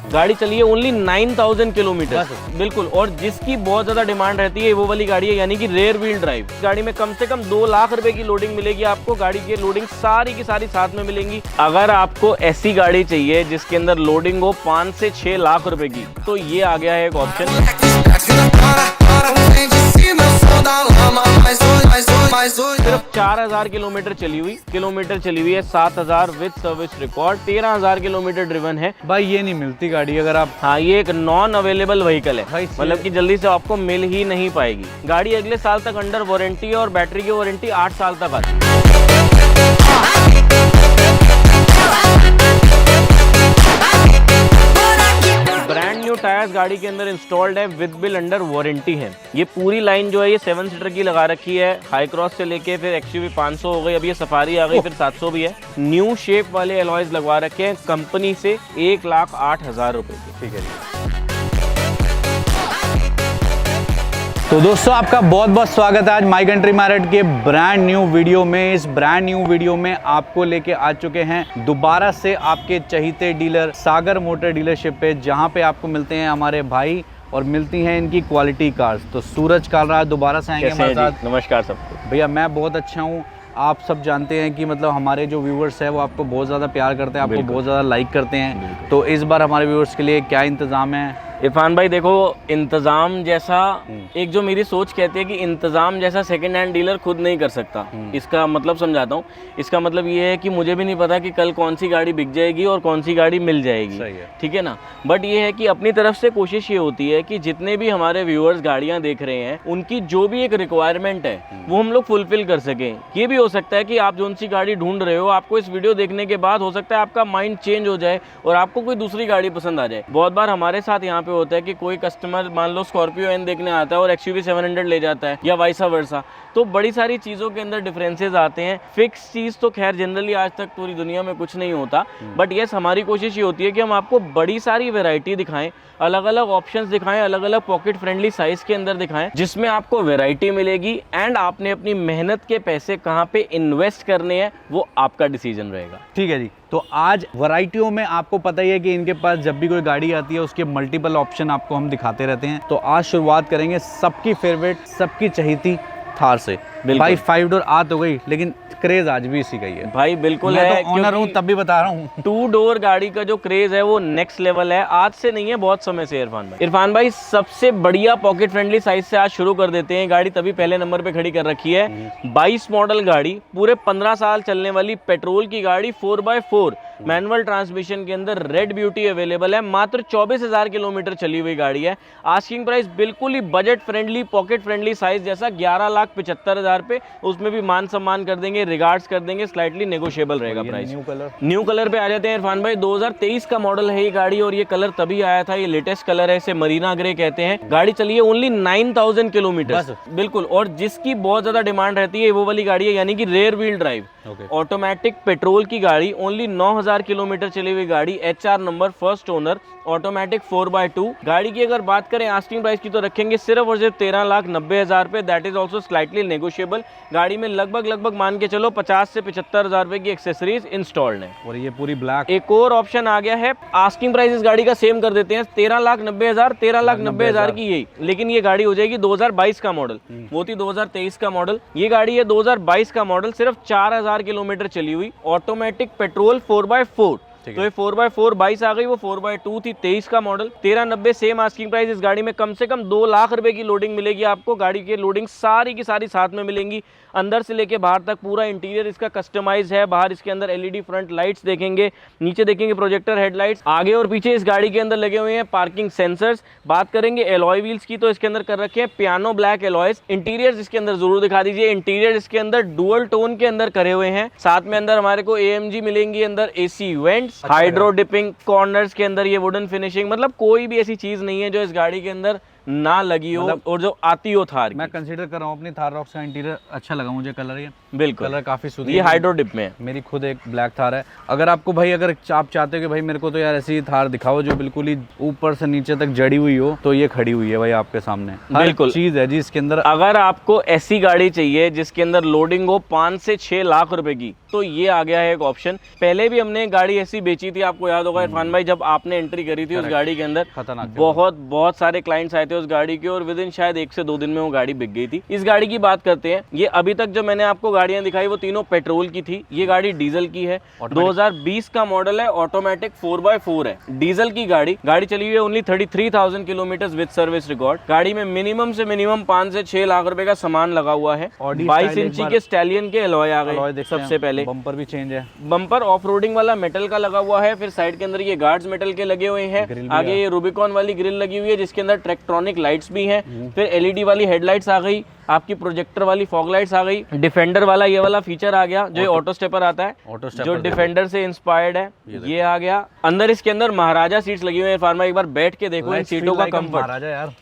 गाड़ी चली है ओनली 9000 किलोमीटर, बिल्कुल। और जिसकी बहुत ज्यादा डिमांड रहती है वो वाली गाड़ी है, यानी कि रेयर व्हील ड्राइव। गाड़ी में कम से कम 2 लाख रुपए की लोडिंग मिलेगी आपको। गाड़ी की लोडिंग सारी की सारी साथ में मिलेंगी। अगर आपको ऐसी गाड़ी चाहिए जिसके अंदर लोडिंग हो 5 से 6 लाख रुपए की, तो ये आ गया है एक ऑप्शन। सिर्फ 4000 किलोमीटर चली हुई है, 7000 with service record, 13000 kilometre driven है। भाई ये नहीं मिलती गाड़ी अगर आप। हाँ, ये एक नॉन अवेलेबल व्हीकल है, मतलब कि जल्दी से आपको मिल ही नहीं पाएगी। गाड़ी अगले साल तक अंडर वारंटी है और बैटरी की वारंटी 8 साल तक आती है। ब्रांड न्यू टायर्स गाड़ी के अंदर इंस्टॉल्ड है, विद बिल अंडर वारंटी है। ये पूरी लाइन जो है ये 7 सीटर की लगा रखी है, हाई क्रॉस से लेके फिर एक्सयूवी 500 हो गई, अब ये सफारी आ गई, फिर 700 भी है। न्यू शेप वाले एलॉयज लगवा रखे हैं कंपनी से 1,08,000 रुपए की। ठीक है। तो दोस्तों आपका बहुत बहुत स्वागत है आज माई कंट्री मार्ट के ब्रांड न्यू वीडियो में। इस ब्रांड न्यू वीडियो में आपको लेके आ चुके हैं दोबारा से आपके चहीते डीलर सागर मोटर डीलरशिप पे, जहां पे आपको मिलते हैं हमारे भाई और मिलती हैं इनकी क्वालिटी कार्स। तो सूरज कालरा दोबारा से आएंगे हमारे साथ। नमस्कार सबको। भैया मैं बहुत अच्छा हूँ। आप सब जानते हैं कि मतलब हमारे जो व्यूवर्स हैं वो आपको बहुत ज़्यादा प्यार करते हैं, आपको बहुत ज़्यादा लाइक करते हैं। तो इस बार हमारे व्यूवर्स के लिए क्या इंतज़ाम है? इरफान भाई देखो, इंतजाम जैसा एक जो मेरी सोच कहती है कि इंतजाम जैसा सेकंड हैंड डीलर खुद नहीं कर सकता। इसका मतलब समझाता हूँ। इसका मतलब ये है कि मुझे भी नहीं पता कि कल कौन सी गाड़ी बिक जाएगी और कौन सी गाड़ी मिल जाएगी, ठीक है ना। बट ये है कि अपनी तरफ से कोशिश ये होती है कि जितने भी हमारे व्यूअर्स गाड़ियाँ देख रहे हैं उनकी जो भी एक रिक्वायरमेंट है वो हम लोग फुलफिल कर सकें। ये भी हो सकता है कि आप जो सी गाड़ी ढूंढ रहे हो, आपको इस वीडियो देखने के बाद हो सकता है आपका माइंड चेंज हो जाए और आपको कोई दूसरी गाड़ी पसंद आ जाए। बहुत बार हमारे साथ यहाँ पे होता है कि कोई कस्टमर मान लो स्कॉर्पियो एन देखने आता है और एक्सयूवी 700 ले जाता है, या वाइसा वर्सा। तो बड़ी सारी चीज़ों के अंदर डिफरेंसेस आते हैं। फिक्स चीज़ तो खैर जनरली आज तक पूरी दुनिया में कुछ नहीं होता, बट यस हमारी कोशिश ये होती है कि हम आपको बड़ी सारी वैरायटी दिखाएं, अलग अलग ऑप्शंस दिखाएं, अलग अलग पॉकेट फ्रेंडली साइज के अंदर दिखाएं, जिसमें आपको वैरायटी मिलेगी एंड आपने अपनी मेहनत के पैसे कहाँ पे इन्वेस्ट करने हैं वो आपका डिसीजन रहेगा। ठीक है जी। तो आज वैरायटियों में आपको पता ही है कि इनके पास जब भी कोई गाड़ी आती है उसके मल्टीपल ऑप्शन आपको हम दिखाते रहते हैं। तो आज शुरुआत करेंगे सबकी फेवरेट, सबकी चहीती थार से। भाई 5 डोर आ तो गई, लेकिन क्रेज आज भी इसी का ही है भाई। बिल्कुल मैं है, तो ऑनर हूं तब भी बता रहा हूँ। 2 डोर गाड़ी का जो क्रेज है वो नेक्स्ट लेवल है। आज से नहीं है, बहुत समय से। इरफान भाई सबसे बढ़िया पॉकेट फ्रेंडली साइज से आज शुरू कर देते हैं। गाड़ी तभी पहले नंबर पे खड़ी कर रखी है। 22 मॉडल गाड़ी, पूरे 15 साल चलने वाली पेट्रोल की गाड़ी, 4x4 मैनुअल ट्रांसमिशन के अंदर रेड ब्यूटी अवेलेबल है। मात्र 24,000 किलोमीटर चली हुई गाड़ी है। आस्किंग प्राइस बिल्कुल ही budget friendly, pocket friendly size जैसा 11,75,000 पे। उसमें भी मान सम्मान कर देंगे, रिगार्ड्स कर देंगे, स्लाइटली नेगोशिएबल रहेगा प्राइस। न्यू कलर पे आ जाते हैं इरफान भाई। 2023 का मॉडल है ये गाड़ी और ये कलर तभी आया था। ये लेटेस्ट कलर है, इसे मरीना ग्रे कहते हैं। गाड़ी चली है ओनली 9000 किलोमीटर, बिल्कुल। और जिसकी बहुत ज्यादा डिमांड रहती है वो वाली गाड़ी है, यानी कि rear wheel drive automatic petrol की गाड़ी। ओनली 9000 किलोमीटर चली हुई गाड़ी, HR number, first owner, automatic 4x2। गाड़ी की अगर बात करें आस्किंग प्राइस की तो रखेंगे सिर्फ और सिर्फ 13,90,000 पे। That is also slightly negotiable. गाड़ी में लगभग मान के चलो 50 से 75,000 रुपए की एक्सेसरीज इंस्टॉल्ड है। और ये पूरी ब्लैक। एक और ऑप्शन आ गया है। आस्किंग प्राइस इस गाड़ी का सेम कर देते हैं, 13,90,000 की यही, लेकिन ये गाड़ी हो जाएगी 2022 का मॉडल। वो थी 2023 का मॉडल, ये गाड़ी है 2022 का मॉडल। सिर्फ 4000 किलोमीटर चली हुई, ऑटोमेटिक पेट्रोल 4x4। तो ये 4x4 22 आ गई, वो 4x2 थी 23 का मॉडल। 13,90 same asking price. इस गाड़ी में कम से कम 2 लाख रुपए की लोडिंग मिलेगी आपको। गाड़ी की लोडिंग सारी की सारी साथ में मिलेंगी, अंदर से लेके बाहर तक। पूरा इंटीरियर इसका कस्टमाइज है। बाहर इसके अंदर LED फ्रंट लाइट्स देखेंगे, नीचे देखेंगे प्रोजेक्टर हेडलाइट्स। आगे और पीछे इस गाड़ी के अंदर लगे हुए हैं पार्किंग सेंसर्स। बात करेंगे एलॉय व्हील्स की तो इसके अंदर कर रखे हैं पियानो ब्लैक एलॉयज। इंटीरियर इसके अंदर जरूर दिखा दीजिए। इंटीरियर इसके अंदर डुअल टोन के अंदर करे हुए हैं। साथ में अंदर हमारे को AMG मिलेंगी, अंदर AC vents, hydro dipping, corners के अंदर ये वुडन फिनिशिंग। मतलब कोई भी ऐसी चीज नहीं है जो इस गाड़ी के अंदर ना लगी हो, और जो आती हो थार। मैं कंसीडर कर रहा हूँ अपनी थार रॉक्स का इंटीरियर अच्छा लगा मुझे, कलर ये बिल्कुल। कलर काफी सुंदर, ये हाइड्रो डिप में है। मेरी खुद एक ब्लैक थार है। अगर आपको भाई, अगर आप चाहते हो कि भाई मेरे को तो यार ऐसी थार दिखाओ जो बिल्कुल ही ऊपर से नीचे तक जड़ी हुई हो, तो ये खड़ी हुई है भाई आपके सामने। बिल्कुल चीज है जी इसके अंदर। अगर आपको ऐसी गाड़ी चाहिए जिसके अंदर लोडिंग हो 5 से 6 लाख रुपए की, तो ये आ गया है एक ऑप्शन। पहले भी हमने गाड़ी ऐसी बेची थी, आपको याद होगा इरफान भाई, जब आपने एंट्री करी थी उस गाड़ी के अंदर, खतरनाक बहुत सारे क्लाइंट्स आए थे उस गाड़ी के, और विद इन शायद 1 से 2 दिन में वो गाड़ी बिक गई थी। इस गाड़ी की बात करते हैं। ये अभी तक जो मैंने आपको गाड़ियां दिखाई वो तीनों पेट्रोल की थी, ये गाड़ी डीजल की है। 2020 का मॉडल है, ऑटोमेटिक 4x4 है, डीजल की गाड़ी चली हुई है only 33,000 kilometre with service record. गाड़ी में मिनिमम से मिनिमम 5 से 6 लाख रुपए का सामान लगा हुआ है। 22 इंची के स्टैलियन के अलॉय आ गए सबसे पहले। बम्पर भी चेंज है, बम्पर ऑफ रोडिंग वाला मेटल का लगा हुआ है। फिर साइड के अंदर ये गार्ड्स मेटल के लगे हुए हैं। आगे ये रूबिकॉन वाली ग्रिल लगी हुई है जिसके अंदर ट्रैक्ट्रॉनिक लाइट्स भी हैं। फिर एलईडी वाली हेडलाइट्स आ गई, आपकी प्रोजेक्टर वाली फॉग लाइट्स आ गई, डिफेंडर वाला ये वाला फीचर आ गया जो ऑटो स्टेपर आता है, जो डिफेंडर से इंस्पायर्ड है, ये आ गया। अंदर इसके अंदर महाराजा सीट्स लगी हुई है। फार्मा एक बार बैठ के देखो इन सीटों का कंफर्ट। महाराजा यार,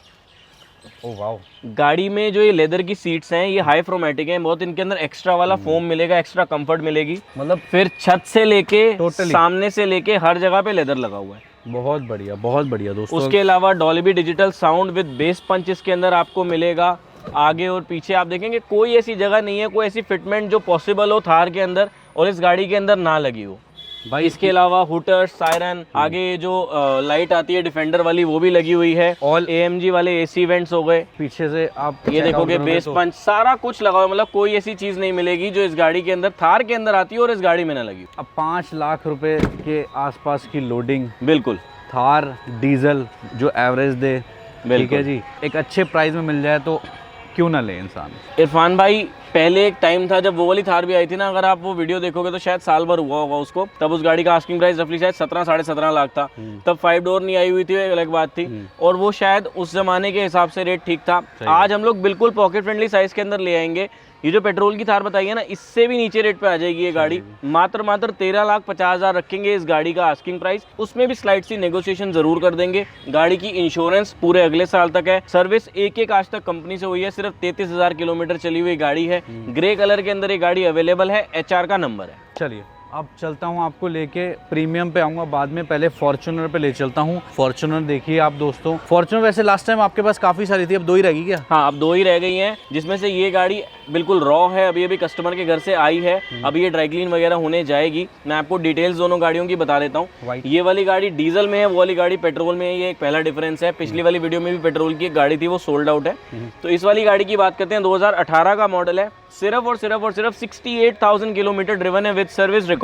ओह वाओ। गाड़ी में जो ये लेदर की सीट्स हैं ये हाई फ्रोमैटिक हैं बहुत, इनके अंदर एक्स्ट्रा वाला फोम मिलेगा, एक्स्ट्रा कंफर्ट मिलेगी। मतलब फिर छत से लेके सामने से लेके हर जगह पे लेदर लगा हुआ है। बहुत बढ़िया दोस्तों। उसके अलावा Dolby digital sound with bass punch इसके अंदर आपको मिलेगा। आगे और पीछे आप देखेंगे कोई ऐसी जगह नहीं है, कोई ऐसी फिटमेंट जो पॉसिबल हो थार के अंदर और इस गाड़ी के अंदर ना लगी हो भाई। इसके अलावा हुटर्स, सायरन, आगे जो लाइट आती है डिफेंडर वाली वो भी लगी हुई है। ऑल AMG वाले AC इवेंट्स हो गए। पीछे से आप ये देखोगे बेस पंच सारा कुछ लगा हुआ, मतलब कोई ऐसी चीज नहीं मिलेगी जो इस गाड़ी के अंदर थार के अंदर आती है और इस गाड़ी में ना लगी। अब 5 लाख रुपए के आसपास की लोडिंग, बिल्कुल थार डीजल जो एवरेज दे, ठीक है जी, एक अच्छे प्राइस में मिल जाए तो क्यों ना ले इंसान। इरफान भाई पहले एक टाइम था जब वो वाली थार भी आई थी ना, अगर आप वो वीडियो देखोगे तो शायद साल भर हुआ होगा उसको, तब उस गाड़ी का आस्किंग प्राइस रफली शायद 17 साढ़े 17 लाख था। तब 5 डोर नहीं आई हुई थी, एक अलग बात थी, और वो शायद उस जमाने के हिसाब से रेट ठीक था। आज हम लोग बिल्कुल पॉकेट फ्रेंडली साइज के अंदर ले आएंगे। ये जो पेट्रोल की थार बताई है ना, इससे भी नीचे रेट पे आ जाएगी ये गाड़ी। मात्र 13,50,000 रखेंगे इस गाड़ी का आस्किंग प्राइस, उसमें भी स्लाइड सी नेगोशिएशन जरूर कर देंगे। गाड़ी की इंश्योरेंस पूरे अगले साल तक है। सर्विस एक आज तक कंपनी से हुई है, सिर्फ 33,000 किलोमीटर चली हुई गाड़ी है। ग्रे कलर के अंदर ये गाड़ी अवेलेबल है, HR का नंबर है। चलिए अब चलता हूँ, आपको लेके प्रीमियम पे आऊँगा बाद में, पहले फॉर्च्यूनर पे ले चलता हूँ। फॉर्च्यूनर देखिए आप दोस्तों, फॉर्च्यूनर वैसे लास्ट टाइम आपके पास काफ़ी सारी थी, अब 2 ही रहेगी क्या? हाँ अब 2 ही रह गई हैं, जिसमें से ये गाड़ी बिल्कुल रॉ है, अभी अभी कस्टमर के घर से आई है, अभी ये ड्राई क्लीन वगैरह होने जाएगी। मैं आपको डिटेल्स दोनों गाड़ियों की बता देता हूँ। ये वाली गाड़ी डीजल में है, वो वाली गाड़ी पेट्रोल में है, ये एक पहला डिफरेंस है। पिछली वाली वीडियो में भी पेट्रोल की एक गाड़ी थी, वो सोल्ड आउट है। तो इस वाली गाड़ी की बात करते हैं, 2018 का मॉडल है, सिर्फ 68,000 किलोमीटर ड्रिवन है with service record.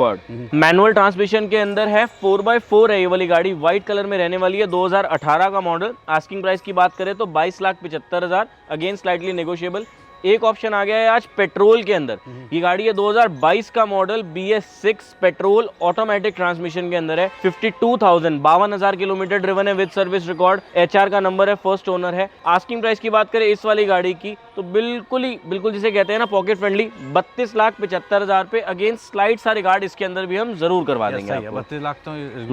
Manual transmission के अंदर है, 4x4 है ये वाली गाड़ी, व्हाइट कलर में रहने वाली है। 2018 का मॉडल। आस्किंग प्राइस की बात करें तो 22,75,000, अगेन स्लाइटली नेगोशिएबल। एक ऑप्शन आ गया है आज पेट्रोल के अंदर। ये गाड़ी है 2022 का model, BS6 petrol automatic transmission के अंदर है। 52,000 किलोमीटर ड्रिवन है विद सर्विस रिकॉर्ड। HR का नंबर है, फर्स्ट ओनर है। आस्किंग प्राइस की बात करें इस वाली गाड़ी की तो बिल्कुल जिसे कहते हैं ना पॉकेट फ्रेंडली, 32,75,000 पे। अगेन स्लाइड सा रिकॉर्ड इसके अंदर भी हम जरूर करवा देंगे।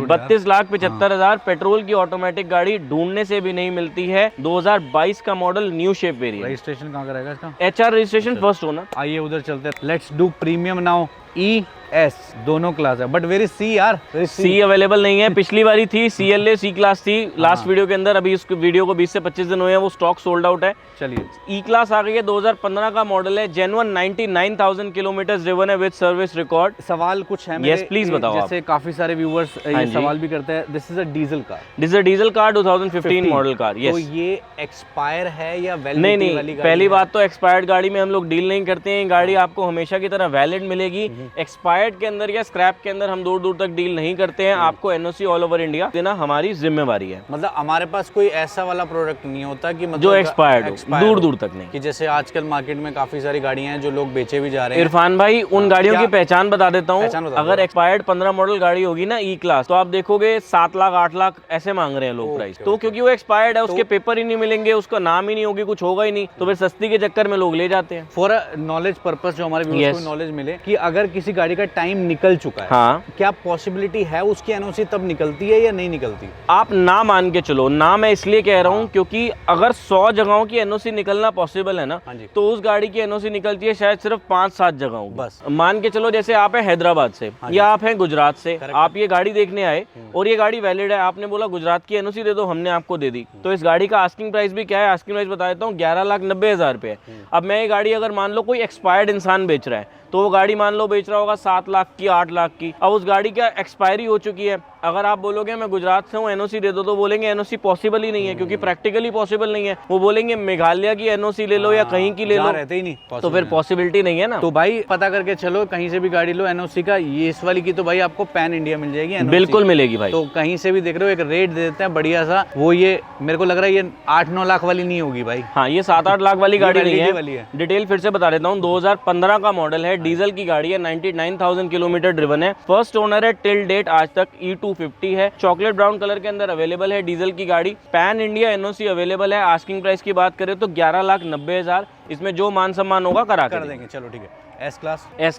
32,75,000 पेट्रोल की ऑटोमेटिक गाड़ी ढूंढने से भी नहीं मिलती है। 2022 का model, new shape variant. Registration कहाँ का रहेगा इसका? HR registration, first owner. आइए उधर चलते हैं। Let's do premium now. ES दोनों क्लास है, बट वेरी C यार, C अवेलेबल नहीं है। पिछली बारी थी CLA C क्लास थी लास्ट वीडियो के अंदर, अभी इस वीडियो को 20 से 25 दिन हुए हैं, वो स्टॉक सोल्ड आउट है। चलिए E क्लास आ गई है, 2015 का मॉडल है, जेन्युइन 99,000 किलोमीटर ड्रिवन है विद सर्विस रिकॉर्ड। सवाल कुछ है मेरे, यस प्लीज बताओ। जैसे काफी सारे व्यूअर्स ये सवाल भी करते हैं, this is a diesel car, this is a diesel car 2015 model car. Yes, तो ये एक्सपायर है या वैलिडिटी वाली गाड़ी? पहली बात तो एक्सपायर्ड गाड़ी में हम लोग डील नहीं करते हैं। गाड़ी आपको हमेशा की तरह वैलिड मिलेगी। एक्सपायर्ड के अंदर या स्क्रैप के अंदर हम दूर दूर तक डील नहीं करते हैं। आपको NOC ऑल ओवर इंडिया देना हमारी जिम्मेवारी है। मतलब हमारे पास कोई ऐसा वाला प्रोडक्ट नहीं होता कि मतलब जो एक्सपायर्ड हो, दूर दूर तक नहीं। कि जैसे आजकल मार्केट में काफी सारी गाड़ियां हैं जो लोग बेचे भी जा रहे हैं। इरफान भाई उन गाड़ियों की पहचान बता देता हूँ। अगर एक्सपायर्ड 15 मॉडल गाड़ी होगी ना E क्लास, तो आप देखोगे 7 लाख 8 लाख ऐसे मांग रहे हैं लोग प्राइस। तो क्योंकि वो एक्सपायर्ड है, उसके पेपर ही नहीं मिलेंगे, उसका नाम ही नहीं होगी, कुछ होगा ही नहीं, तो फिर सस्ती के चक्कर में लोग ले जाते हैं। फॉर नॉलेज पर्पस, जो हमारे व्यूअर्स को नॉलेज मिले कि अगर किसी गाड़ी का टाइम निकल चुका है, हाँ, क्या पॉसिबिलिटी है उसकी एनओसी तब निकलती है या नहीं निकलती? आप ना मान के चलो, ना मैं इसलिए कह रहा हूँ क्योंकि अगर 100 जगहों की एनओसी निकलना पॉसिबल है ना, हाँ जी। तो उस गाड़ी की एनओसी निकलती है शायद सिर्फ 5-7 जगहों की। बस। मान के चलो जैसे आप हैं हैदराबाद से या आप हैं गुजरात से, आप ये गाड़ी देखने आए और ये गाड़ी वैलिड है, आपने बोला गुजरात की एनओसी दे दो, हमने आपको दे दी, तो इस गाड़ी का आस्किंग प्राइस भी क्या है? आस्किंग प्राइस बता देता हूँ, 11,90,000 रुपये है। अब मैं ये गाड़ी अगर मान लो कोई एक्सपायर्ड इंसान बेच रहा है, तो वो गाड़ी मान लो बेच रहा होगा 7 लाख की, 8 लाख की। अब उस गाड़ी का एक्सपायरी हो चुकी है, अगर आप बोलोगे मैं गुजरात से हूँ एनओसी दे दो, तो बोलेंगे एनओसी पॉसिबल ही नहीं है, क्योंकि प्रैक्टिकली पॉसिबल नहीं है। वो बोलेंगे मेघालय की एनओसी ले लो या कहीं की ले लो, रहते ही नहीं, तो फिर पॉसिबिलिटी नहीं है ना। तो भाई पता करके चलो, कहीं से भी गाड़ी लो एनओसी का, ये इस वाली की तो भाई आपको पैन इंडिया मिल जाएगी NOC। बिल्कुल मिलेगी भाई। तो कहीं से भी देख रहे हो, एक रेट दे देते हैं बढ़िया सा, वो ये मेरे को लग रहा है ये 8-9 लाख वाली नहीं होगी भाई। हाँ, ये 7-8 लाख वाली गाड़ी नहीं वाली है। डिटेल फिर से बता देता हूँ, 2015 का मॉडल है, डीजल की गाड़ी है, 99,000 किलोमीटर ड्रिवन है, फर्स्ट ओनर है टिल डेट आज तक, E250 है, चॉकलेट ब्राउन कलर के अंदर अवेलेबल है, डीजल की गाड़ी, पैन इंडिया एनओसी अवेलेबल है। आस्किंग प्राइस की बात करें तो 11,90,000, इसमें जो मान सम्मान होगा करा कर देंगे। चलो ठीक है। एस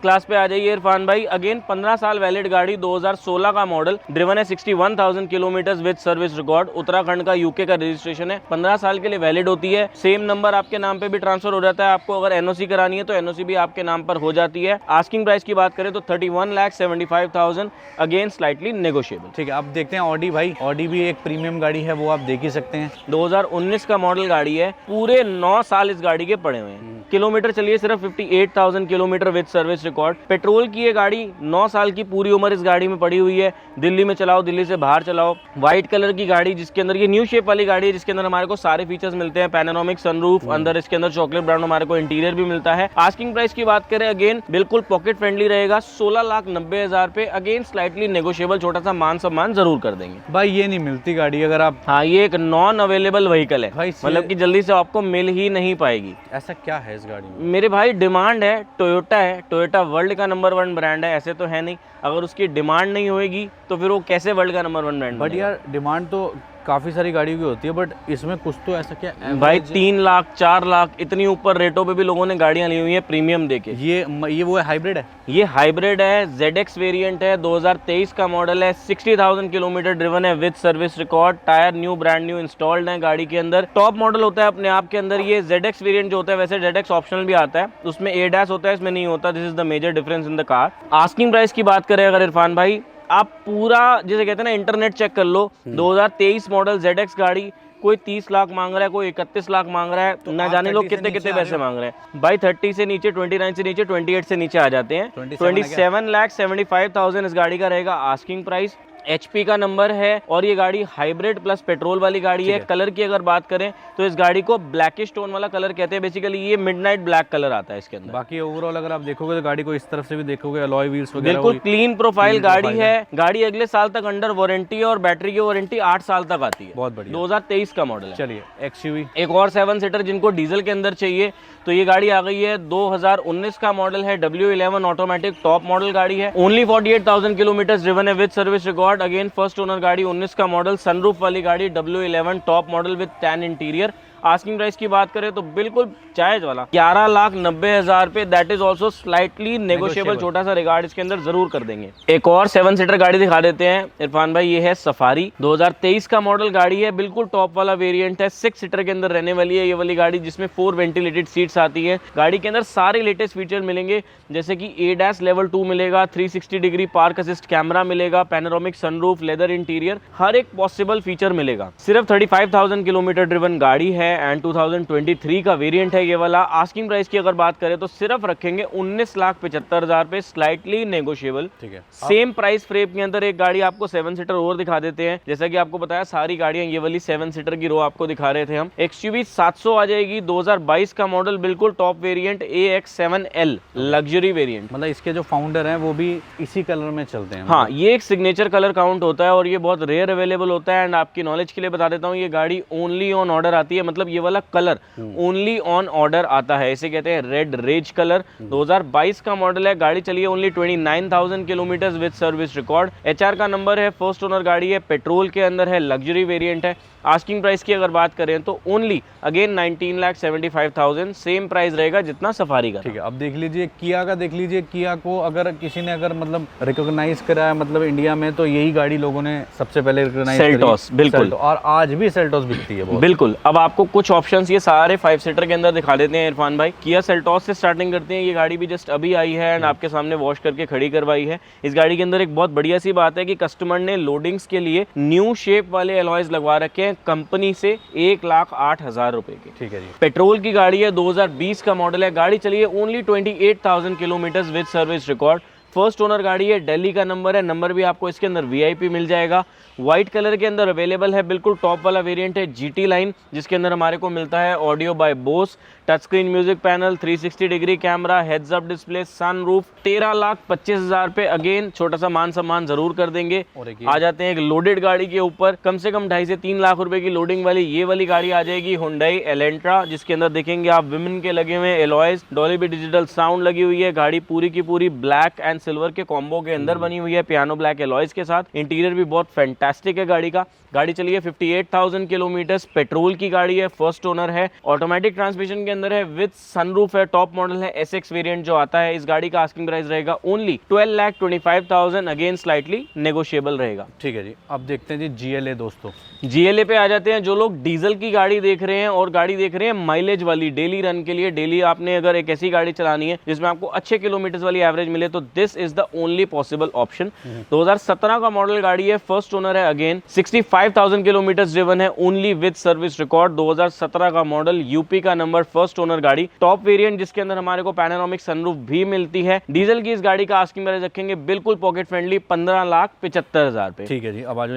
क्लास पे आ जाइए इरफान भाई। अगेन 15 साल वैलिड गाड़ी, 2016 का मॉडल, ड्रिवन है 61,000 kilometre with service record, Uttarakhand का, यूके का रजिस्ट्रेशन है, 15 साल के लिए वैलिड होती है। सेम नंबर आपके नाम पे भी ट्रांसफर हो जाता है, आपको अगर एनओसी करानी है तो एनओसी भी आपके नाम पर हो जाती है। आस्किंग प्राइस की बात करें तो 31,75,000, अगेन स्लाइटली नेगोशिएबल। ठीक है, अब देखते हैं ऑडी भाई। ऑडी भी एक प्रीमियम गाड़ी है, वो आप देख ही सकते हैं। 2019 का मॉडल गाड़ी है, पूरे 9 साल इस गाड़ी के पड़े हुए हैं, किलोमीटर चलिए सिर्फ 58,000 kilometre with service record. Petrol की ये गाड़ी 9 साल की पूरी उम्र इस गाड़ी में पड़ी हुई है, दिल्ली में चलाओ, दिल्ली से बाहर चलाओ। व्हाइट कलर की गाड़ी, जिसके अंदर ये न्यू शेप वाली गाड़ी है, जिसके अंदर हमारे को सारे फीचर्स मिलते हैं, पैनोरामिक सनरूफ, अंदर इसके अंदर चॉकलेट ब्राउन हमारे को इंटीरियर भी मिलता है। आस्किंग प्राइस की बात करें अगेन बिल्कुल पॉकेट फ्रेंडली रहेगा, 16,90,000 रुपए, अगेन स्लाइटली नेगोशिएबल, छोटा सा मान सम्मान जरूर कर देंगे भाई। ये नहीं मिलती गाड़ी अगर आप, हाँ, ये एक नॉन अवेलेबल व्हीकल है, मतलब कि जल्दी से आपको मिल ही नहीं पाएगी। ऐसा क्या है इस गाड़ी में? मेरे भाई डिमांड है, टोयोटा है, टोयोटा वर्ल्ड का नंबर 1 ब्रांड है, ऐसे तो है नहीं। अगर उसकी डिमांड नहीं होएगी तो फिर वो कैसे वर्ल्ड का नंबर 1 ब्रांड? बट यार डिमांड तो काफ़ी सारी गाड़ियों की होती है, बट इसमें कुछ तो ऐसा क्या भाई 3 लाख 4 लाख इतनी ऊपर रेटों पे भी लोगों ने गाड़ियां ली हुई है प्रीमियम देके। ये वो हाइब्रिड है? ये हाइब्रिड है, ZX वेरिएंट है, 2023 का मॉडल है, 60,000 किलोमीटर ड्रिवन है with service record, tyre new brand new installed है गाड़ी के अंदर। टॉप मॉडल होता है अपने आप के अंदर। ये ZX वेरिएंट जो होता है, वैसे ZX ऑप्शनल भी आता है, उसमें ADAS होता है, इसमें नहीं होता। This is the major difference in the car. Asking price की बात करें अगर इरफान भाई, आप पूरा जैसे कहते हैं ना इंटरनेट चेक कर लो, 2023 मॉडल ZX गाड़ी कोई 30 लाख मांग रहा है, कोई 31 लाख मांग रहा है, तो ना जाने लोग कितने कितने पैसे मांग रहे हैं भाई। 30 से नीचे, 29 से नीचे, 28 से नीचे आ जाते हैं। 27,75,000 इस गाड़ी का रहेगा आस्किंग प्राइस। HP का नंबर है और ये गाड़ी हाइब्रिड प्लस पेट्रोल वाली गाड़ी है। कलर की अगर बात करें तो इस गाड़ी को ब्लैकिश टोन वाला कलर कहते हैं, बेसिकली ये मिडनाइट ब्लैक कलर आता है इसके अंदर। बाकी ओवरऑल अगर आप देखोगे तो गाड़ी को इस तरफ से भी देखोगे, अलॉय व्हील्स वगैरह, बिल्कुल क्लीन प्रोफाइल गाड़ी है। गाड़ी अगले साल तक अंडर वारंटी है और बैटरी की वारंटी 8 साल तक आती है। बहुत बढ़िया। 2023 का मॉडल है। चलिए XUV एक और 7 सीटर जिनको डीजल के अंदर चाहिए तो ये गाड़ी आ गई है, 2019 का मॉडल है, W11 ऑटोमेटिक टॉप मॉडल गाड़ी है, ओनली 48,000 किलोमीटर ड्रिवन है with service record, again first owner गाड़ी, 19 का मॉडल, सनरूफ वाली गाड़ी, W11 top model with tan interior. Asking price की बात करें तो बिल्कुल जायज वाला 11,90,000 रुपए, that is also slightly negotiable, छोटा सा रिगार्ड इसके अंदर जरूर कर देंगे। एक और 7 सीटर गाड़ी दिखा देते हैं इरफान भाई, ये है सफारी, 2023 का मॉडल गाड़ी है, बिल्कुल टॉप वाला वेरिएंट है, 6 सीटर के अंदर रहने वाली है ये वाली गाड़ी, जिसमें 4 वेंटिलेटेड सीट्स आती है। गाड़ी के अंदर सारे लेटेस्ट फीचर मिलेंगे, जैसे कि ADAS लेवल 2 मिलेगा, 360 डिग्री पार्क असिस्ट कैमरा मिलेगा, पैनोरामिक सनरूफ, लेदर इंटीरियर, हर एक पॉसिबल फीचर मिलेगा। सिर्फ 35,000 किलोमीटर ड्रिवन गाड़ी है एंड 2023 का वेरिएंट है ये वाला। आस्किंग प्राइस की अगर बात करें तो सिर्फ रखेंगे 19,75,000 पे, स्लाइटली नेगोशिएबल। ठीक है। सेम प्राइस फ्रेम के अंदर एक गाड़ी आपको 7 सीटर और दिखा देते हैं। जैसा कि आपको बताया सारी गाड़ियां ये वाली 7 सीटर की रो आपको दिखा रहे थे हम। XUV 700 आ जाएगी, 2022 का मॉडल, बिल्कुल top variant, AX7L luxury variant. मतलब इसके जो फाउंडर हैं वो भी इसी कलर में चलते हैं? हाँ, ये एक सिग्नेचर कलर काउंट होता है और ये बहुत रेयर अवेलेबल होता है। एंड आपकी नॉलेज के लिए बता देता हूँ, ये गाड़ी ओनली ऑन ऑर्डर आती है, मतलब मतलब ये वाला कलर ओनली ऑन ऑर्डर आता है, इसे कहते हैं रेड रेज कलर। 2022 का मॉडल है, गाड़ी चली है only 29,000 kilometre with service record. HR का नंबर है, फर्स्ट ओनर गाड़ी है, पेट्रोल के अंदर है, लग्जरी वेरिएंट है। आस्किंग प्राइस की अगर बात करें तो ओनली अगेन 19,75,000 सेम प्राइस रहेगा जितना सफारी का। ठीक है, अब देख लीजिए किया का, देख लीजिए किया को अगर किसी ने अगर मतलब रिकॉग्नाइज करा है मतलब इंडिया में, तो यही गाड़ी लोगों ने सबसे पहले रिकॉग्नाइज करी, सेल्टॉस, बिल्कुल। और आज भी सेल्टॉस बिकती है बहुत। बिल्कुल। अब आपको कुछ ऑप्शंस ये सारे 5 सीटर के अंदर दिखा देते हैं इरफान भाई। किया सेल्टॉस से स्टार्टिंग करते हैं। ये गाड़ी भी जस्ट अभी आई है एंड आपके सामने वॉश करके खड़ी करवाई है। इस गाड़ी के अंदर एक बहुत बढ़िया सी बात है कि कस्टमर ने लोडिंग्स के लिए न्यू शेप वाले एलॉयज लगवा रखे हैं कंपनी से 1,08,000 रुपए के। ठीक है जी। पेट्रोल की गाड़ी है, 2020 का मॉडल है, गाड़ी चली है only 28,000 kilometre with service record. First owner गाड़ी है, दिल्ली का नंबर है, नंबर भी आपको इसके अंदर VIP मिल जाएगा। व्हाइट कलर के अंदर अवेलेबल है, बिल्कुल टॉप वाला वेरिएंट है, GT लाइन, जिसके अंदर हमारे को मिलता है audio by Bose, touch screen music panel, 360 degree camera, heads up display, sunroof. 13,25,000 पे अगेन छोटा सा मान सम्मान जरूर कर देंगे। आ जाते हैं एक लोडेड गाड़ी के ऊपर, कम से कम 2.5 से 3 लाख रुपए की लोडिंग वाली ये वाली गाड़ी आ जाएगी, हुंडई एलेंट्रा, जिसके अंदर देखेंगे आप विमेन के लगे हुए एलॉयज, डॉल्बी डिजिटल साउंड लगी हुई है। गाड़ी पूरी की पूरी ब्लैक एंड सिल्वर के कॉम्बो के अंदर बनी हुई है, पियानो ब्लैक एलॉयज के साथ। इंटीरियर भी बहुत फैंटास्टिक है गाड़ी का। गाड़ी चली है 58,000 किलोमीटर, पेट्रोल की गाड़ी है, फर्स्ट ओनर है, ऑटोमेटिक ट्रांसमिशन के अंदर है, विद सनरूफ है, टॉप मॉडल है, SX वेरिएंट जो आता है। इस गाड़ी का आस्किंग प्राइस रहेगा ओनली 12,25,000, अगेन स्लाइटली नेगोशिएबल रहेगा। ठीक है जी। अब देखते हैं जी GLA दोस्तों। GLA पे आ जाते हैं। जो लोग डीजल की गाड़ी देख रहे हैं और गाड़ी देख रहे हैं माइलेज वाली, डेली रन के लिए, डेली आपने अगर एक ऐसी गाड़ी चलानी है जिसमें आपको अच्छे किलोमीटर वाली एवरेज मिले, तो this is the only possible option. 2017 का मॉडल गाड़ी है, फर्स्ट ओनर है, अगेन 65,000 किलोमीटर ड्रिवन है, ओनली विद सर्विस रिकॉर्ड। 2017 का मॉडल, UP का नंबर, फर्स्ट ओनर गाड़ी, टॉप वेरिएंट, जिसके अंदर हमारे को पैनोरामिक सनरूफ भी मिलती है। डीजल की इस गाड़ी का आस्किंग प्राइस रखेंगे बिल्कुल पॉकेट फ्रेंडली 15,75,000 पे। ठीक है जी। अब आ जाओ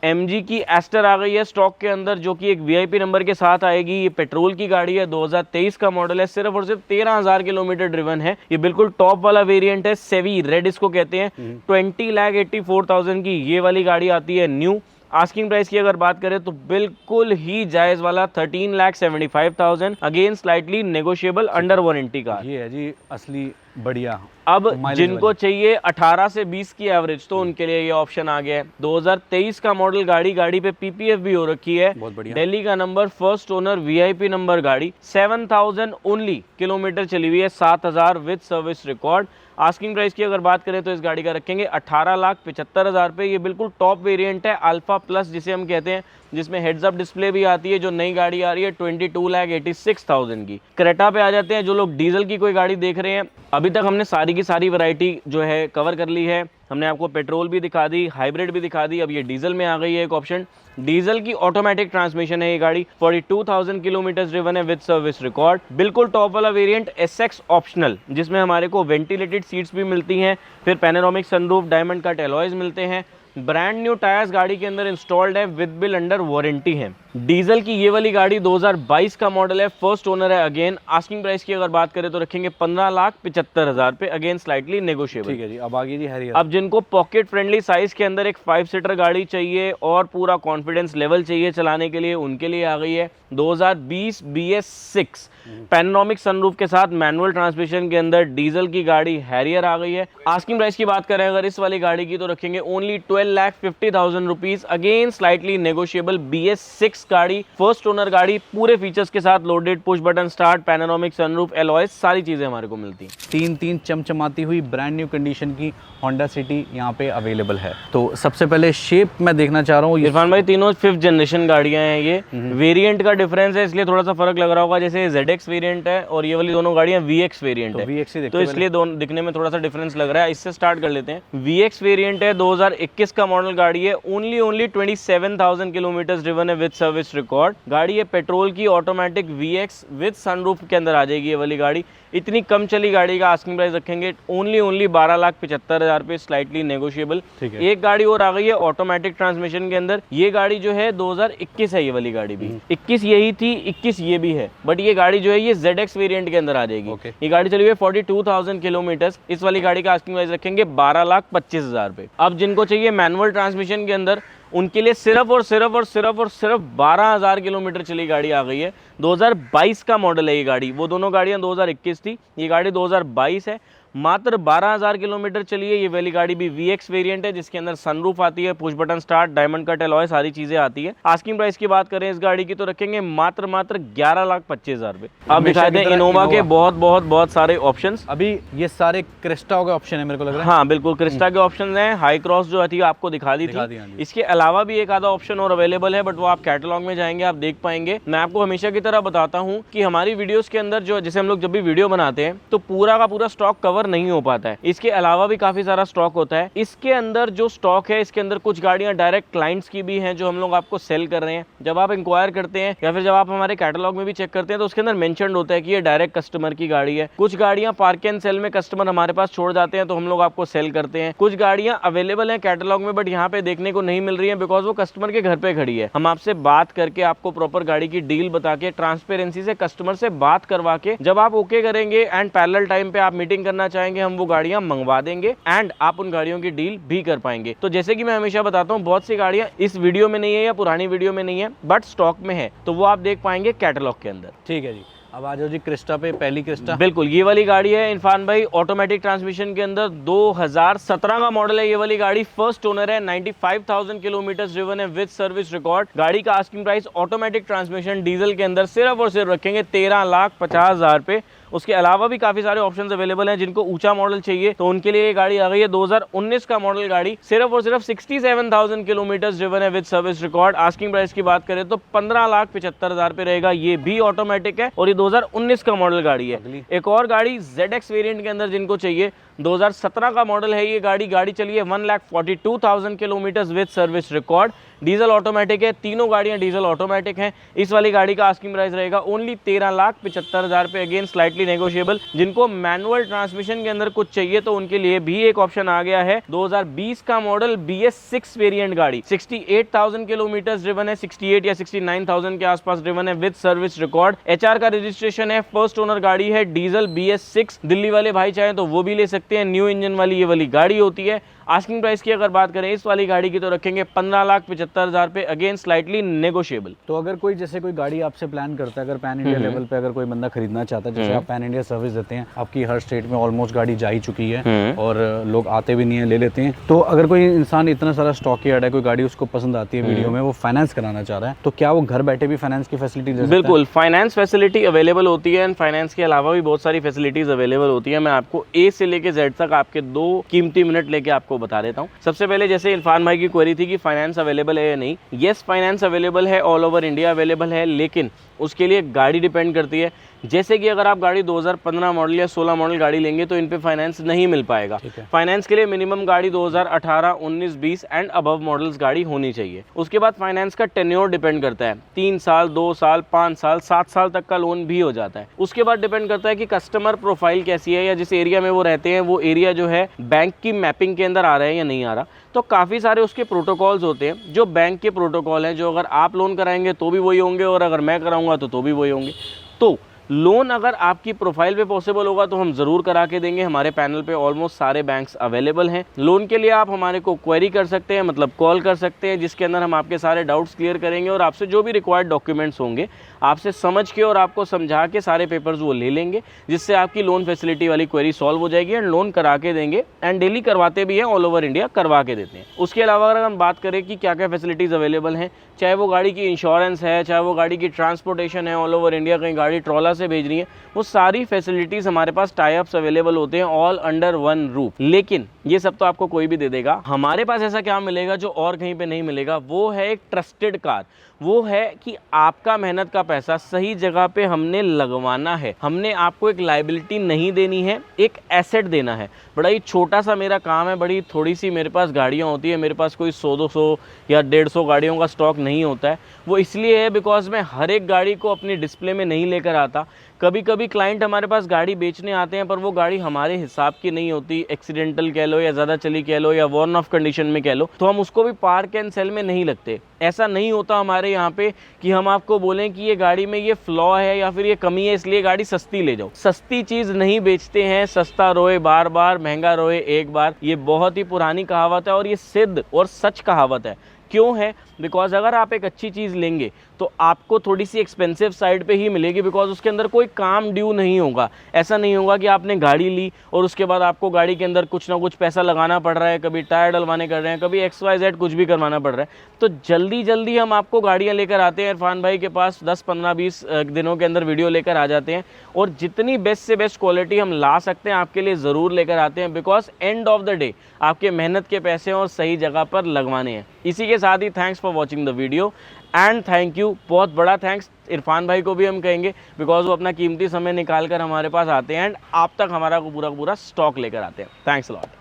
MG की एस्टर आ गई है स्टॉक के अंदर, जो कि एक VIP नंबर के साथ आएगी। ये पेट्रोल की गाड़ी है, 2023 का मॉडल है, सिर्फ और सिर्फ 13,000 किलोमीटर ड्रिवन है। ये बिल्कुल टॉप वाला वेरिएंट है, सेवी रेड इसको कहते हैं। 20,84,000 की ये वाली गाड़ी आती है न्यू। आस्किंग प्राइस की अगर बात करें तो बिल्कुल ही जायज वाला 13,75,000, again slightly negotiable, under warranty का। ये है जी असली बढ़िया। अब जिनको चाहिए 18 से 20 की एवरेज, तो उनके लिए ये ऑप्शन आ गया है। 2023 का मॉडल गाड़ी, गाड़ी पे PPF भी हो रखी है, बहुत बढ़िया। दिल्ली का number, first owner, VIP number गाड़ी, 7,000 ओनली किलोमीटर चली हुई है, 7,000 with service record. Asking price की अगर बात करें तो इस गाड़ी का रखेंगे 18,75,000 पे। ये बिल्कुल टॉप वेरिएंट है, अल्फा प्लस जिसे हम कहते हैं, जिसमें हेड्स अप डिस्प्ले भी आती है। जो नई गाड़ी आ रही है 22,86,000 की। क्रेटा पे आ जाते हैं। जो लोग डीजल की कोई गाड़ी देख रहे हैं, अभी तक हमने सारी की सारी वैरायटी जो है कवर कर ली है। हमने आपको पेट्रोल भी दिखा दी, हाइब्रिड भी दिखा दी, अब ये डीजल में आ गई है एक ऑप्शन। डीजल की ऑटोमेटिक ट्रांसमिशन है ये गाड़ी, 42,000 किलोमीटर ड्रिवन है विद सर्विस रिकॉर्ड। बिल्कुल टॉप वाला वेरिएंट, SX ऑप्शनल, जिसमें हमारे को वेंटिलेटेड सीट्स भी मिलती हैं, फिर panoramic sunroof, diamond cut alloys मिलते हैं। ब्रांड न्यू टायर्स गाड़ी के अंदर इंस्टॉल्ड है, विद बिल अंडर वारंटी है। डीजल की ये वाली गाड़ी 2022 का मॉडल है, फर्स्ट ओनर है, अगेन आस्किंग प्राइस की अगर बात करें तो रखेंगे 15,75,000 पे, अगेन स्लाइटली नेगोशिएबल। ठीक है जी। अब आगे जी हैरियर। अब जिनको पॉकेट फ्रेंडली साइज के अंदर एक 5 सीटर गाड़ी चाहिए और पूरा कॉन्फिडेंस लेवल चाहिए चलाने के लिए, उनके लिए आ गई है 2020 BS6 पैनोरामिक सनरूफ के साथ मैनुअल ट्रांसमिशन के अंदर डीजल की गाड़ी हैरियर आ गई है। आस्किंग प्राइस की बात करें अगर इस वाली गाड़ी की तो रखेंगे only 12,50,000 rupees, again slightly negotiable. BS6 गाड़ी, फर्स्ट ओनर गाड़ी, पूरे फीचर्स के साथ, loaded, push button start, panoramic sunroof, alloys, सारी चीजें हमारे को मिलती हैं। तीन चमचमाती हुई ब्रांड न्यू कंडीशन की होंडा सिटी यहाँ पे अवेलेबल है। तो सबसे पहले शेप मैं देखना चाह रहा हूँ। इरफान भाई तीनों 5th जनरेशन गाड़ियां हैं ये। वेरिएंट का डिफरेंस है, इसलिए थोड़ा सा फर्क लग रहा होगा। जैसे ZX वेरिएंट है और ये वाली दोनों गाड़ियां VX वेरिएंट है, VX ही तो इसलिए दोनों दिखने में थोड़ा सा डिफरेंस लग रहा है। इससे स्टार्ट कर लेते हैं। VX वेरिएंट है, 2021 का मॉडल गाड़ी है, ओनली 27,000 किलोमीटर ड्रिवन है विद सर्विस रिकॉर्ड। गाड़ी है पेट्रोल की, ऑटोमेटिक VX विद सनरूफ के अंदर आ जाएगी ये वाली गाड़ी। इतनी कम चली गाड़ी का आस्किंग प्राइस रखेंगे ओनली 12,75,000 पे, स्लाइटली नेगोशिएबल। एक गाड़ी और आ गई है ऑटोमेटिक ट्रांसमिशन के अंदर। ये गाड़ी जो है 2021 है, ये वाली गाड़ी भी 21 यही थी, 21 ये भी है, बट ये गाड़ी जो है ये ZX वेरिएंट के अंदर आ जाएगी। ये गाड़ी चली हुई है 42,000 किलोमीटर। इस वाली गाड़ी का आस्किंग प्राइस रखेंगे 12,25,000 पे। अब जिनको चाहिए मैनुअल ट्रांसमिशन के अंदर, उनके लिए सिर्फ और सिर्फ और सिर्फ और सिर्फ 12,000 किलोमीटर चली गाड़ी आ गई है। 2022 का मॉडल है ये गाड़ी, वो दोनों गाड़ियां 2021 थी, ये गाड़ी 2022 है। मात्र 12,000 किलोमीटर चली है। ये वाली गाड़ी भी VX वेरिएंट है, जिसके अंदर सनरूफ आती है, push button start, diamond cut alloy, सारी चीजें आती है। आस्किंग प्राइस की बात करें इस गाड़ी की तो रखेंगे मात्र 11,25,000 रुपए। अब दिखाते हैं इनोवा के बहुत सारे ऑप्शंस। अभी ये सारे क्रिस्टा के ऑप्शन है मेरे को लग रहा है। हाँ बिल्कुल, क्रिस्टा के ऑप्शन हैं। हाई क्रॉस जो थी आपको दिखा दी थी। इसके अलावा भी एक आधा ऑप्शन और अवेलेबल है, बट वो आप कैटलॉग में जाएंगे आप देख पाएंगे। मैं आपको हमेशा की तरह बताता हूँ कि हमारी वीडियोस के अंदर जो जैसे हम लोग जब भी वीडियो बनाते हैं तो पूरा का पूरा स्टॉक कवर नहीं हो पाता है। इसके अलावा भी काफी सारा स्टॉक होता है। इसके अंदर जो स्टॉक है, इसके अंदर कुछ गाड़ियां डायरेक्ट क्लाइंट्स की भी हैं जो हम लोग आपको सेल कर रहे हैं। जब आप इंक्वायर करते हैं या फिर जब आप हमारे कैटलॉग में भी चेक करते हैं तो उसके अंदर मेंशन्ड होता है कि ये डायरेक्ट कस्टमर की गाड़ी है। कुछ गाड़ियां पार्क एंड सेल में कस्टमर हमारे पास छोड़ जाते हैं तो हम लोग आपको सेल करते हैं। कुछ गाड़ियां अवेलेबल हैं कैटलॉग में बट यहाँ पे देखने को नहीं मिल रही है बिकॉज वो कस्टमर के घर पे खड़ी है। हम आपसे बात करके आपको प्रॉपर गाड़ी की डील बता के ट्रांसपेरेंसी से कस्टमर से बात करवा के जब आप ओके करेंगे एंड पैरेलल टाइम पे आप मीटिंग करना चाहेंगे, हम वो गाड़ियां मंगवा देंगे एंड आप उन गाड़ियों की डील भी कर पाएंगे। तो जैसे कि मैं हमेशा बताता हूँ, बहुत सी गाड़ियां इस वीडियो में नहीं है या पुरानी वीडियो में नहीं है बट स्टॉक में है, तो वो आप देख पाएंगे कैटलॉग के अंदर। ठीक है जी, अब आ जाओ जी क्रिस्टा पे। पहली क्रिस्टा बिल्कुल ये वाली गाड़ी है इरफान भाई, ऑटोमेटिक ट्रांसमिशन के अंदर 2017 का मॉडल है। ये वाली गाड़ी फर्स्ट ओनर है, 95,000 किलोमीटर ड्रिवन है विद सर्विस रिकॉर्ड। गाड़ी का asking price automatic transmission diesel के अंदर सिर्फ और सिर्फ रखेंगे 13,50,000 पे। उसके अलावा भी काफी सारे ऑप्शंस अवेलेबल हैं। जिनको ऊंचा मॉडल चाहिए तो उनके लिए ये गाड़ी आ गई है 2019 का मॉडल गाड़ी, सिर्फ और सिर्फ 67,000 किलोमीटर ड्रिवन है with service record. Asking price की बात करें तो 15,75,000 पे रहेगा। ये भी ऑटोमेटिक है और ये 2019 का मॉडल गाड़ी है। एक और गाड़ी ZX वेरिएंट के अंदर जिनको चाहिए, 2017 का मॉडल है ये गाड़ी चली है 1,42,000 kilometre with service record. Diesel automatic है, तीनों गाड़ियां डीजल ऑटोमेटिक हैं। इस वाली गाड़ी का आस्किंग प्राइस रहेगा ओनली 13,75,000 पे, अगेन स्लाइटली नेगोशिएबल। जिनको मैनुअल ट्रांसमिशन के अंदर कुछ चाहिए तो उनके लिए भी एक ऑप्शन आ गया है। 2020 का मॉडल BS6 वेरिएंट गाड़ी, 68,000 किलोमीटर ड्रिवन है, 68 या 69,000 के आसपास ड्रिवन है विद सर्विस रिकॉर्ड। HR का रजिस्ट्रेशन है, फर्स्ट ओनर गाड़ी है, डीजल BS6। दिल्ली वाले भाई चाहें तो वो भी ले सकते हैं। न्यू इंजन वाली ये वाली गाड़ी होती है। आस्किंग प्राइस की अगर बात करें इस वाली गाड़ी की तो रखेंगे 15,75,000 पे, अगेन स्लाइटली नेगोशिएबल। तो अगर कोई जैसे कोई गाड़ी आपसे प्लान करता है, अगर पैन इंडिया लेवल पे अगर कोई बंदा खरीदना चाहता है, जैसे आप पैन इंडिया सर्विस देते हैं, आपकी हर स्टेट में ऑलमोस्ट गाड़ी जा ही चुकी है और लोग आते भी नहीं है, ले लेते हैं। तो अगर कोई इंसान इतना सारा स्टॉक यार्ड है, कोई गाड़ी उसको पसंद आती है वीडियो में, वो फाइनेंस कराना चाह रहा है, तो क्या वो घर बैठे भी फाइनेंस की फैसिलिटी दे सकता है? बिल्कुल, फाइनेंस फैसिलिटी अवेलेबल होती है एंड फाइनेंस के अलावा भी बहुत सारी फैसिलिटीज अवेलेबल होती है। मैं आपको A से लेके Z तक आपके 2 कीमती मिनट लेके आपको बता देता हूँ। सबसे पहले जैसे इरफान भाई की क्वेरी थी कि फाइनेंस अवेलेबल है या नहीं। यस, फाइनेंस अवेलेबल है, ऑल ओवर इंडिया अवेलेबल है, लेकिन उसके लिए गाड़ी डिपेंड करती है। जैसे कि अगर आप गाड़ी 2015 मॉडल या 16 मॉडल गाड़ी लेंगे तो इन पे फाइनेंस नहीं मिल पाएगा। फाइनेंस के लिए मिनिमम गाड़ी 2018, 19, 20 एंड अबव मॉडल्स गाड़ी होनी चाहिए। उसके बाद फाइनेंस का टेन्योर डिपेंड करता है, 3 साल, 2 साल, 5 साल, 7 साल तक का लोन भी हो जाता है। उसके बाद डिपेंड करता है कि कस्टमर प्रोफाइल कैसी है या जिस एरिया में वो रहते हैं वो एरिया जो है बैंक की मैपिंग के अंदर आ रहा है या नहीं आ रहा। तो काफ़ी सारे उसके प्रोटोकॉल्स होते हैं जो बैंक के प्रोटोकॉल हैं, जो अगर आप लोन कराएंगे तो भी वही होंगे और अगर मैं कराऊंगा तो भी वही होंगे। तो लोन अगर आपकी प्रोफाइल पे पॉसिबल होगा तो हम ज़रूर करा के देंगे। हमारे पैनल पे ऑलमोस्ट सारे बैंक्स अवेलेबल हैं। लोन के लिए आप हमारे को क्वेरी कर सकते हैं, मतलब कॉल कर सकते हैं, जिसके अंदर हम आपके सारे डाउट्स क्लियर करेंगे और आपसे जो भी रिक्वायर्ड डॉक्यूमेंट्स होंगे आपसे समझ के और आपको समझा के सारे पेपर्स वो ले लेंगे, जिससे आपकी लोन फैसिलिटी वाली क्वेरी सॉल्व हो जाएगी एंड लोन करा के देंगे। एंड डेली करवाते भी हैं, ऑल ओवर इंडिया करवा के देते हैं। उसके अलावा अगर हम बात करें कि क्या क्या फैसिलिटीज़ अवेलेबल हैं, चाहे वो गाड़ी की इंश्योरेंस है, चाहे वो गाड़ी की ट्रांसपोर्टेशन है, ऑल ओवर इंडिया कहीं गाड़ी ट्रॉला से भेजनी है, वो सारी फैसिलिटीज़ हमारे पास टाई अप्स अवेलेबल होते हैं, ऑल अंडर वन रूफ। लेकिन ये सब तो आपको कोई भी दे देगा। हमारे पास ऐसा क्या मिलेगा जो और कहीं पे नहीं मिलेगा, वो है एक ट्रस्टेड कार। वो है कि आपका मेहनत का पैसा सही जगह पे हमने लगवाना है। हमने आपको एक लायबिलिटी नहीं देनी है, एक एसेट देना है। बड़ा ही छोटा सा मेरा काम है, बड़ी थोड़ी सी मेरे पास गाड़ियाँ होती है। मेरे पास कोई 100-200 या 150 गाड़ियों का स्टॉक नहीं होता है। वो इसलिए है बिकॉज मैं हर एक गाड़ी को अपनी डिस्प्ले में नहीं लेकर आता। कभी कभी क्लाइंट हमारे पास गाड़ी बेचने आते हैं पर वो गाड़ी हमारे हिसाब की नहीं होती, एक्सीडेंटल कह लो या ज़्यादा चली कह लो या वॉर्न ऑफ कंडीशन में कह लो, तो हम उसको भी पार्क एंड सेल में नहीं लगते। ऐसा नहीं होता हमारे यहाँ पे कि हम आपको बोलें कि ये गाड़ी में ये फ्लॉ है या फिर ये कमी है इसलिए गाड़ी सस्ती ले जाओ। सस्ती चीज़ नहीं बेचते हैं। सस्ता रोए बार बार, महंगा रोए एक बार। ये बहुत ही पुरानी कहावत है और ये सिद्ध और सच कहावत है क्यों है? बिकॉज अगर आप एक अच्छी चीज़ लेंगे तो आपको थोड़ी सी एक्सपेंसिव साइड पे ही मिलेगी, बिकॉज उसके अंदर कोई काम ड्यू नहीं होगा। ऐसा नहीं होगा कि आपने गाड़ी ली और उसके बाद आपको गाड़ी के अंदर कुछ ना कुछ पैसा लगाना पड़ रहा है, कभी टायर डलवाने कर रहे हैं, कभी XYZ कुछ भी करवाना पड़ रहा है। तो जल्दी जल्दी हम आपको गाड़ियाँ लेकर आते हैं इरफान भाई के पास, 10, 15, 20 दिनों के अंदर वीडियो लेकर आ जाते हैं, और जितनी बेस्ट से बेस्ट क्वालिटी हम ला सकते हैं आपके लिए ज़रूर लेकर आते हैं, because end of the day आपके मेहनत के पैसे और सही जगह पर लगवाने हैं। इसी के साथ ही thanks for watching the video and thank you, बहुत बड़ा थैंक्स इरफान भाई को भी हम कहेंगे, बिकॉज वो अपना कीमती समय निकाल कर हमारे पास आते हैं एंड आप तक हमारा पूरा स्टॉक लेकर आते हैं। Thanks a lot.